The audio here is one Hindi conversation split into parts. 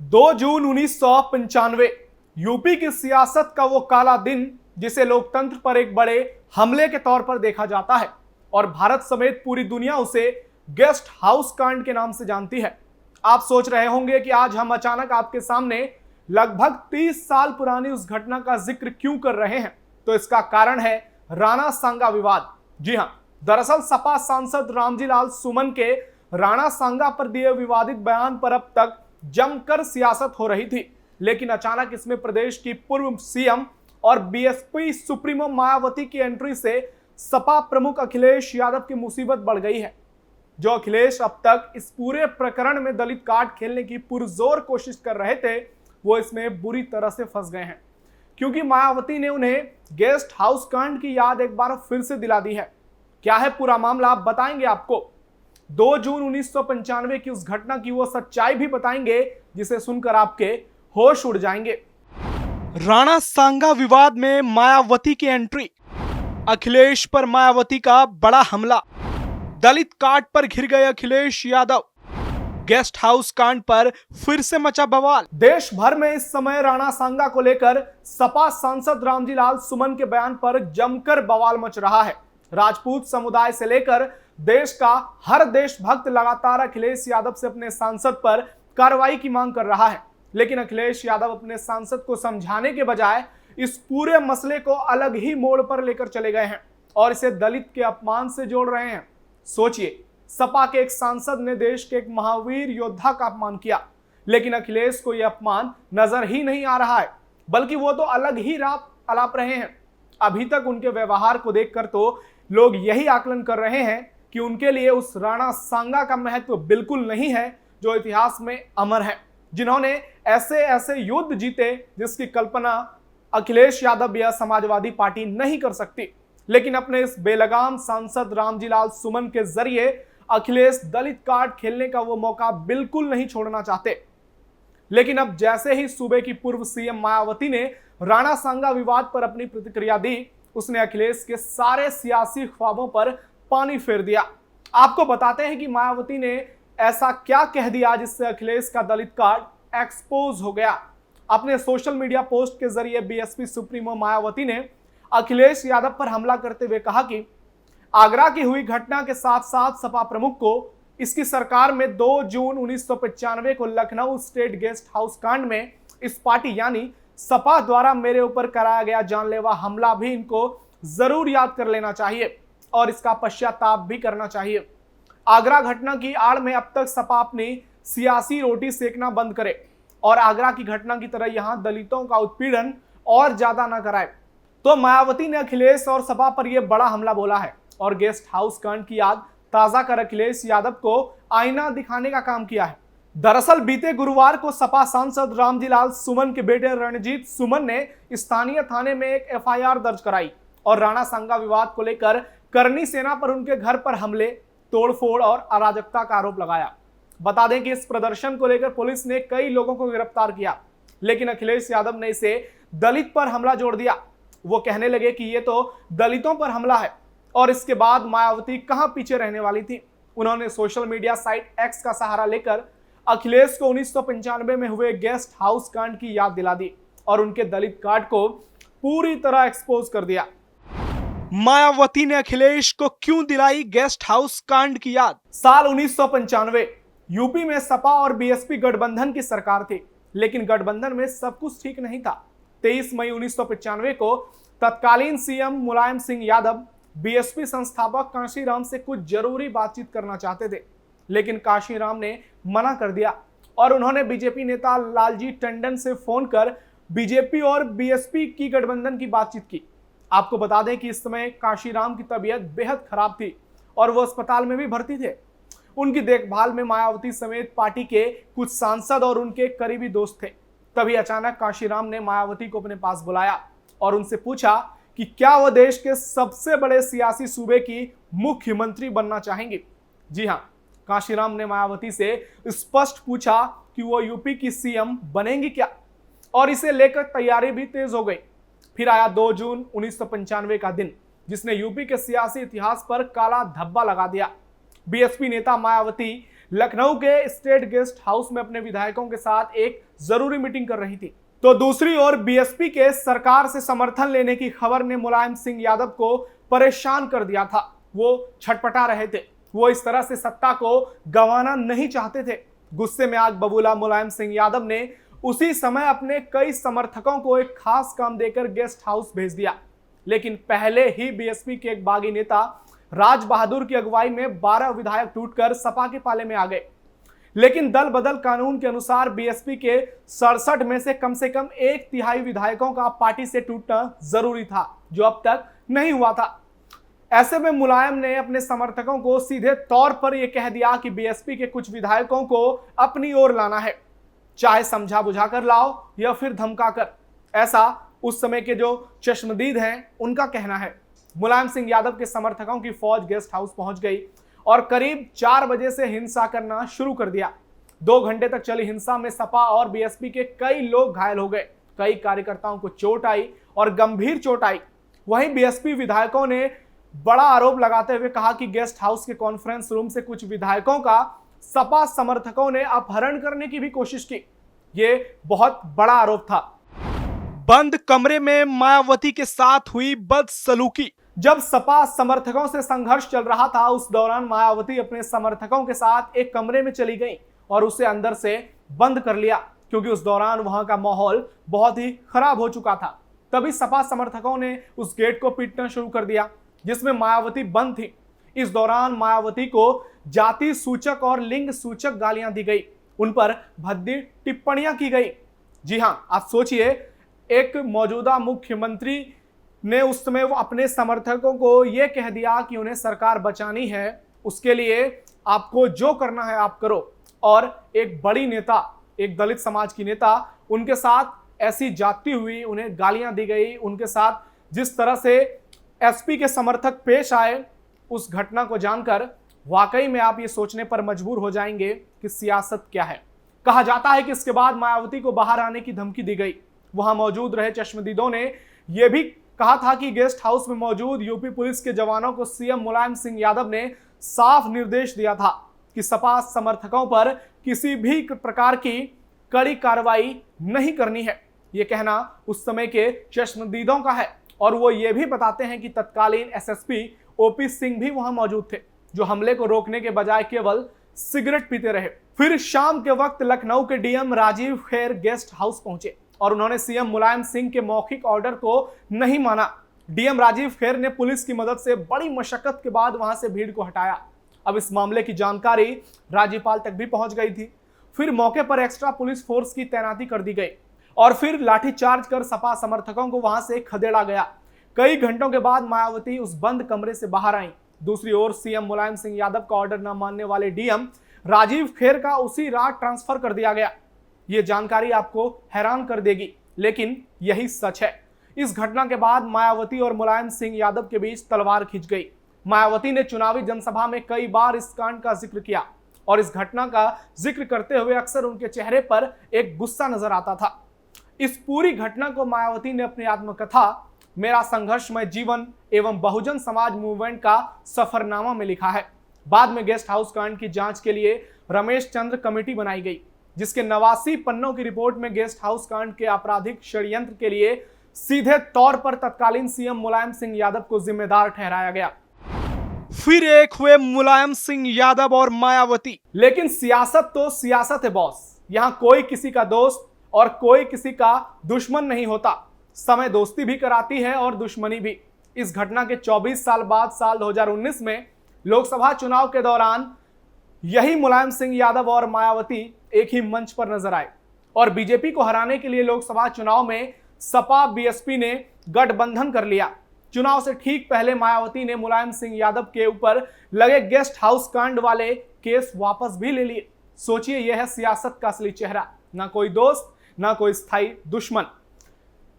2 जून 1995 यूपी की सियासत का वो काला दिन जिसे लोकतंत्र पर एक बड़े हमले के तौर पर देखा जाता है और भारत समेत पूरी दुनिया उसे गेस्ट हाउस कांड के नाम से जानती है। आप सोच रहे होंगे कि आज हम अचानक आपके सामने लगभग 30 साल पुरानी उस घटना का जिक्र क्यों कर रहे हैं, तो इसका कारण है राणा सांगा विवाद। जी हां, दरअसल सपा सांसद रामजी लाल सुमन के राणा सांगा पर दिए विवादित बयान पर अब तक जमकर सियासत हो रही थी, लेकिन अचानक इसमें प्रदेश की पूर्व सीएम और बीएसपी सुप्रीमो मायावती की एंट्री से सपा प्रमुख अखिलेश यादव की मुसीबत बढ़ गई है। जो अखिलेश अब तक इस पूरे प्रकरण में दलित कार्ड खेलने की पुरजोर कोशिश कर रहे थे, वो इसमें बुरी तरह से फंस गए हैं, क्योंकि मायावती ने उन्हें गेस्ट हाउस कांड की याद एक बार फिर से दिला दी है। क्या है पूरा मामला, आप बताएंगे आपको। 2 जून 1995 की उस घटना की वो सच्चाई भी बताएंगे जिसे सुनकर आपके होश उड़ जाएंगे। राणा सांगा विवाद में मायावती की एंट्री, अखिलेश पर मायावती का बड़ा हमला, दलित कार्ड पर घिर गए अखिलेश यादव, गेस्ट हाउस कांड पर फिर से मचा बवाल। देश भर में इस समय राणा सांगा को लेकर सपा सांसद रामजी लाल सुमन के बयान पर जमकर बवाल मच रहा है। राजपूत समुदाय से लेकर देश का हर देशभक्त लगातार अखिलेश यादव से अपने सांसद पर कार्रवाई की मांग कर रहा है, लेकिन अखिलेश यादव अपने सांसद को समझाने के बजाय इस पूरे मसले को अलग ही मोड़ पर लेकर चले गए हैं और इसे दलित के अपमान से जोड़ रहे हैं। सोचिए, सपा के एक सांसद ने देश के एक महावीर योद्धा का अपमान किया, लेकिन अखिलेश को यह अपमान नजर ही नहीं आ रहा है, बल्कि वो तो अलग ही रात अलाप रहे हैं। अभी तक उनके व्यवहार को देखकर तो लोग यही आकलन कर रहे हैं कि उनके लिए उस राणा सांगा का महत्व बिल्कुल नहीं है जो इतिहास में अमर है, जिन्होंने ऐसे ऐसे युद्ध जीते जिसकी कल्पना अखिलेश यादव या समाजवादी पार्टी नहीं कर सकती। लेकिन अपने इस बेलगाम सांसद रामजी लाल सुमन के जरिए अखिलेश दलित कार्ड खेलने का वो मौका बिल्कुल नहीं छोड़ना चाहते। लेकिन अब जैसे ही सूबे की पूर्व सीएम मायावती ने राणा सांगा विवाद पर अपनी प्रतिक्रिया दी, उसने अखिलेश के सारे सियासी ख्वाबों पर पानी फेर दिया। आपको बताते हैं कि मायावती ने ऐसा क्या कह दिया जिससे अखिलेश का दलित कार्ड एक्सपोज हो गया। अपने सोशल मीडिया पोस्ट के जरिए बीएसपी सुप्रीमो मायावती ने अखिलेश यादव पर हमला करते हुए कहा कि आगरा की हुई घटना के साथ साथ सपा प्रमुख को इसकी सरकार में 2 जून 1995 को लखनऊ स्टेट गेस्ट हाउस कांड में इस पार्टी यानी सपा द्वारा मेरे ऊपर कराया गया जानलेवा हमला भी इनको जरूर याद कर लेना चाहिए और इसका पश्चाताप भी करना चाहिए। आगरा घटना की आड़ में अब तक सपा अपनी सियासी रोटी सेकना बंद करे और आगरा की घटना की तरह यहां दलितों का उत्पीड़न और ज्यादा न कराए। तो मायावती ने अखिलेश और सपा पर यह बड़ा हमला बोला है और गेस्ट हाउस कांड की याद ताजा कर अखिलेश यादव को आईना दिखाने का काम किया है। दरअसल बीते गुरुवार को सपा सांसद रामजी लाल सुमन के बेटे रणजीत सुमन ने स्थानीय थाने में एक एफआईआर दर्ज कराई और राणा सांगा विवाद को लेकर करनी सेना पर उनके घर पर हमले, तोड़फोड़ और अराजकता का आरोप लगाया। बता दें कि इस प्रदर्शन को लेकर पुलिस ने कई लोगों को गिरफ्तार किया, लेकिन अखिलेश यादव ने इसे दलित पर हमला जोड़ दिया। वो कहने लगे कि ये तो दलितों पर हमला है और इसके बाद मायावती कहां पीछे रहने वाली थी। उन्होंने सोशल मीडिया साइट एक्स का सहारा लेकर अखिलेश को 1995 में हुए गेस्ट हाउस कांड की याद दिला दी और उनके दलित कार्ड को पूरी तरह एक्सपोज कर दिया। मायावती ने अखिलेश को क्यों दिलाई गेस्ट हाउस कांड की याद? साल 1995 यूपी में सपा और बीएसपी गठबंधन की सरकार थी, लेकिन गठबंधन में सब कुछ ठीक नहीं था। 23 मई 1995 को तत्कालीन सीएम मुलायम सिंह यादव बीएसपी संस्थापक काशीराम से कुछ जरूरी बातचीत करना चाहते थे, लेकिन काशीराम ने मना कर दिया और उन्होंने बीजेपी नेता लालजी टंडन से फोन कर बीजेपी और बीएसपी की गठबंधन की बातचीत की। आपको बता दें कि इस समय काशीराम की तबीयत बेहद खराब थी और वो अस्पताल में भी भर्ती थे। उनकी देखभाल में मायावती समेत पार्टी के कुछ सांसद और उनके करीबी दोस्त थे। तभी अचानक काशीराम ने मायावती को अपने पास बुलाया और उनसे पूछा कि क्या वह देश के सबसे बड़े सियासी सूबे की मुख्यमंत्री बनना चाहेंगी। जी हां, काशीराम ने मायावती से स्पष्ट पूछा कि वो यूपी की सीएम बनेंगी क्या, और इसे लेकर तैयारी भी तेज हो गई। फिर आया 2 जून 1995 का दिन, जिसने यूपी के सियासी इतिहास पर काला धब्बा लगा दिया। बीएसपी नेता मायावती लखनऊ के स्टेट गेस्ट हाउस में अपने विधायकों के साथ एक जरूरी मीटिंग कर रही थी। तो दूसरी ओर बीएसपी के सरकार से समर्थन लेने की खबर ने मुलायम सिंह यादव को परेशान कर दिया था। वो छटपटा रहे थे, वो इस तरह से सत्ता को गंवाना नहीं चाहते थे। गुस्से में आग बबूला मुलायम सिंह यादव ने उसी समय अपने कई समर्थकों को एक खास काम देकर गेस्ट हाउस भेज दिया। लेकिन पहले ही बीएसपी के एक बागी नेता राज बहादुर की अगुवाई में 12 विधायक टूटकर सपा के पाले में आ गए। लेकिन दल बदल कानून के अनुसार बीएसपी के 67 में से कम 1/3 विधायकों का पार्टी से टूटना जरूरी था, जो अब तक नहीं हुआ था। ऐसे में मुलायम ने अपने समर्थकों को सीधे तौर पर यह कह दिया कि बीएसपी के कुछ विधायकों को अपनी ओर लाना है, चाहे समझा बुझाकर लाओ या फिर धमकाकर। ऐसा उस समय के जो चश्मदीद हैं उनका कहना है। मुलायम सिंह यादव के समर्थकों की फौज गेस्ट हाउस पहुंच गई और करीब 4 बजे से हिंसा करना शुरू कर दिया। 2 घंटे तक चली हिंसा में सपा और बीएसपी के कई लोग घायल हो गए। कई कार्यकर्ताओं को चोट आई और गंभीर चोट आई। वहीं बीएसपी विधायकों ने बड़ा आरोप लगाते हुए कहा कि गेस्ट हाउस के कॉन्फ्रेंस रूम से कुछ विधायकों का सपा समर्थकों ने अपहरण करने की भी कोशिश की। ये बहुत बड़ा आरोप था। बंद कमरे में मायावती के साथ हुई बदसलूकी। जब सपा समर्थकों से संघर्ष चल रहा था, उस दौरान मायावती अपने समर्थकों के साथ एक कमरे में चली गई और उसे अंदर से बंद कर लिया, क्योंकि उस दौरान वहां का माहौल बहुत ही खराब हो चुका था। तभी सपा समर्थकों ने उस गेट को पीटना शुरू कर दिया जिसमें मायावती बंद थी। इस दौरान मायावती को जाति सूचक और लिंग सूचक गालियां दी गई, उन पर भद्दी टिप्पणियां की गई। जी हां, आप सोचिए, एक मौजूदा मुख्यमंत्री ने उस समय वो अपने समर्थकों को यह कह दिया कि उन्हें सरकार बचानी है, उसके लिए आपको जो करना है आप करो। और एक बड़ी नेता, एक दलित समाज की नेता, उनके साथ ऐसी जाती हुई उन्हें गालियां दी गई। उनके साथ जिस तरह से एसपी के समर्थक पेश आए, उस घटना को जानकर वाकई में आप ये सोचने पर मजबूर हो जाएंगे कि सियासत क्या है। कहा जाता है कि इसके बाद मायावती को बाहर आने की धमकी दी गई। वहां मौजूद रहे चश्मदीदों ने यह भी कहा था कि गेस्ट हाउस में मौजूद यूपी पुलिस के जवानों को सीएम मुलायम सिंह यादव ने साफ निर्देश दिया था कि सपा समर्थकों पर किसी भी प्रकार की कड़ी कार्रवाई नहीं करनी है। यह कहना उस समय के चश्मदीदों का है। और वो ये भी बताते हैं कि तत्कालीन एसएसपी ओपी सिंह भी वहां मौजूद थे, जो हमले को रोकने के बजाय केवल सिगरेट पीते रहे। फिर शाम के वक्त लखनऊ के डीएम राजीव खैर गेस्ट हाउस पहुंचे और उन्होंने सीएम मुलायम सिंह के मौखिक ऑर्डर को नहीं माना। डीएम राजीव खैर ने पुलिस की मदद से बड़ी मशक्कत के बाद वहां से भीड़ को हटाया। अब इस मामले की जानकारी राज्यपाल तक भी पहुंच गई थी। फिर मौके पर एक्स्ट्रा पुलिस फोर्स की तैनाती कर दी गई और फिर लाठीचार्ज कर सपा समर्थकों को वहां से खदेड़ा गया। कई घंटों के बाद मायावती उस बंद कमरे से बाहर आई। दूसरी ओर सीएम मुलायम सिंह यादव का ऑर्डर न मानने वाले डीएम राजीव खैर का उसी रात ट्रांसफर कर दिया गया। यह जानकारी आपको हैरान कर देगी, लेकिन यही सच है। इस घटना के बाद मायावती और मुलायम सिंह यादव के बीच तलवार खिंच गई। मायावती ने चुनावी जनसभा में कई बार इस कांड का जिक्र किया और इस घटना का जिक्र करते हुए अक्सर उनके चेहरे पर एक गुस्सा नजर आता था। इस पूरी घटना को मायावती ने अपनी आत्मकथा मेरा संघर्षमय जीवन एवं बहुजन समाज मूवमेंट का सफरनामा में लिखा है। बाद में गेस्ट हाउस कांड की जांच के लिए रमेश चंद्र कमेटी बनाई गई, जिसके 89 पन्नों की रिपोर्ट में गेस्ट हाउस कांड के आपराधिक षड्यंत्र के लिए सीधे तौर पर तत्कालीन सीएम मुलायम सिंह यादव को जिम्मेदार ठहराया गया। फिर एक हुए मुलायम सिंह यादव और मायावती। लेकिन सियासत तो सियासत है बॉस, यहां कोई किसी का दोस्त और कोई किसी का दुश्मन नहीं होता। समय दोस्ती भी कराती है और दुश्मनी भी। इस घटना के 24 साल बाद साल 2019 में लोकसभा चुनाव के दौरान यही मुलायम सिंह यादव और मायावती एक ही मंच पर नजर आए और बीजेपी को हराने के लिए लोकसभा चुनाव में सपा बीएसपी ने गठबंधन कर लिया। चुनाव से ठीक पहले मायावती ने मुलायम सिंह यादव के ऊपर लगे गेस्ट हाउस कांड वाले केस वापस भी ले लिए। सोचिए, यह है सियासत का असली चेहरा, ना कोई दोस्त ना कोई स्थायी दुश्मन।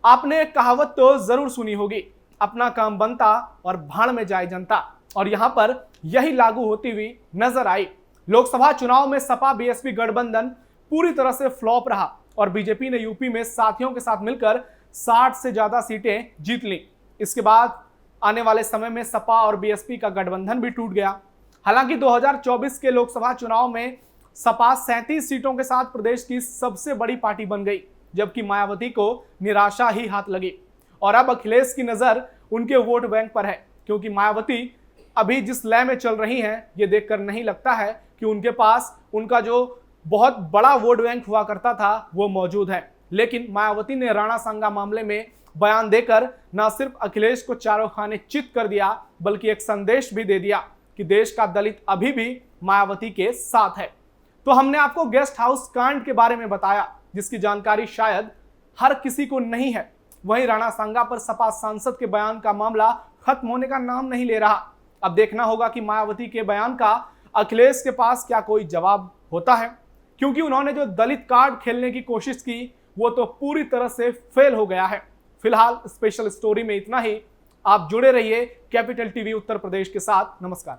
आपने एक कहावत तो जरूर सुनी होगी, अपना काम बनता और भाड़ में जाए जनता, और यहां पर यही लागू होती हुई नजर आई। लोकसभा चुनाव में सपा बीएसपी गठबंधन पूरी तरह से फ्लॉप रहा और बीजेपी ने यूपी में साथियों के साथ मिलकर 60 से ज्यादा सीटें जीत ली। इसके बाद आने वाले समय में सपा और बीएसपी का गठबंधन भी टूट गया। हालांकि 2024 के लोकसभा चुनाव में सपा 37 सीटों के साथ प्रदेश की सबसे बड़ी पार्टी बन गई, जबकि मायावती को निराशा ही हाथ लगी। और अब अखिलेश की नजर उनके वोट बैंक पर है, क्योंकि मायावती अभी जिस लय में चल रही हैं, ये देखकर नहीं लगता है कि उनके पास उनका जो बहुत बड़ा वोट बैंक हुआ करता था वो मौजूद है। लेकिन मायावती ने राणा सांगा मामले में बयान देकर न सिर्फ अखिलेश को चारों खाने चित कर दिया, बल्कि एक संदेश भी दे दिया कि देश का दलित अभी भी मायावती के साथ है। तो हमने आपको गेस्ट हाउस कांड के बारे में बताया, जिसकी जानकारी शायद हर किसी को नहीं है। वहीं राणा सांगा पर सपा सांसद के बयान का मामला खत्म होने का नाम नहीं ले रहा। अब देखना होगा कि मायावती के बयान का अखिलेश के पास क्या कोई जवाब होता है, क्योंकि उन्होंने जो दलित कार्ड खेलने की कोशिश की वो तो पूरी तरह से फेल हो गया है। फिलहाल स्पेशल स्टोरी में इतना ही। आप जुड़े रहिए कैपिटल टीवी उत्तर प्रदेश के साथ। नमस्कार।